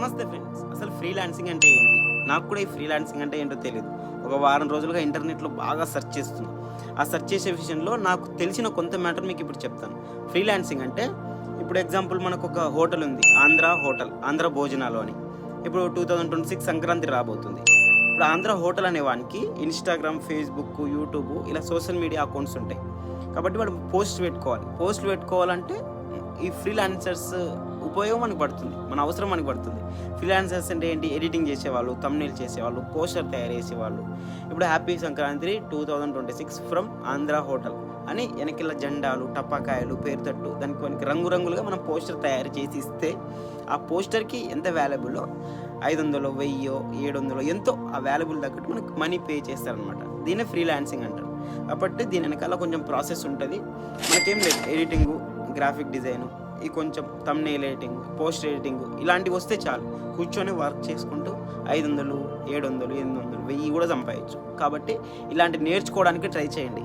నమస్తే ఫ్రెండ్స్. అసలు ఫ్రీలాన్సింగ్ అంటే ఏంటి? నాకు కూడా ఈ ఫ్రీలాన్సింగ్ అంటే ఏంటో తెలీదు. ఒక వారం రోజులుగా ఇంటర్నెట్‌లో బాగా సెర్చ్ చేస్తున్నా. ఆ సెర్చ్ చేసే విషయంలో నాకు తెలిసిన కొంత మ్యాటర్ మీకు ఇప్పుడు చెప్తాను. ఫ్రీలాన్సింగ్ అంటే ఇప్పుడు ఎగ్జాంపుల్ మనకొక హోటల్ ఉంది. ఆంధ్ర హోటల్, ఆంధ్ర భోజనాలు అని. ఇప్పుడు 2026 సంక్రాంతి రాబోతుంది. ఇప్పుడు ఆంధ్ర హోటల్ అనే వానికి ఇన్‌స్టాగ్రామ్, ఫేస్‌బుక్, యూట్యూబ్ ఇలా సోషల్ మీడియా అకౌంట్స్ ఉంటాయి. కాబట్టి వాడు పోస్ట్ పెట్టుకోవాలి. పోస్ట్‌లు పెట్టుకోవాలంటే ఈ ఫ్రీలాన్సర్స్ ఉపయోగం మనకు పడుతుంది. మన అవసరం మనకు పడుతుంది. ఫ్రీలాన్సర్స్ అంటే ఏంటి? ఎడిటింగ్ చేసేవాళ్ళు, థంబ్‌నెయిల్ చేసేవాళ్ళు, పోస్టర్ తయారు చేసేవాళ్ళు. ఇప్పుడు happy Sankranti 2026 from Andhra hotel అని వెనకాల జెండాలు, టపాకాయలు, పేరుతట్టు దానికి రంగురంగులుగా మనం పోస్టర్ తయారు చేసి ఇస్తే ఆ పోస్టర్‌కి ఎంత వాల్యుబులో 500, 1000, 700 ఎంతో ఆ వాల్యుబుల్ తగ్గట్టు మనకు మనీ పే చేస్తారనమాట. దీన్నే ఫ్రీలాన్సింగ్ అంటారు. కాబట్టి దీని వెనకాల కొంచెం ప్రాసెస్ ఉంటుంది. మనకేం లేదు, ఎడిటింగు, గ్రాఫిక్ డిజైను, ఈ కొంచెం థంబ్‌నెయిల్ ఎడిటింగ్, పోస్ట్ ఎడిటింగ్ ఇలాంటివి వస్తే చాలు. కూర్చొని వర్క్ చేసుకుంటూ 500, 700, 800, 1000 కూడా సంపాదించు. కాబట్టి ఇలాంటివి నేర్చుకోవడానికి ట్రై చేయండి.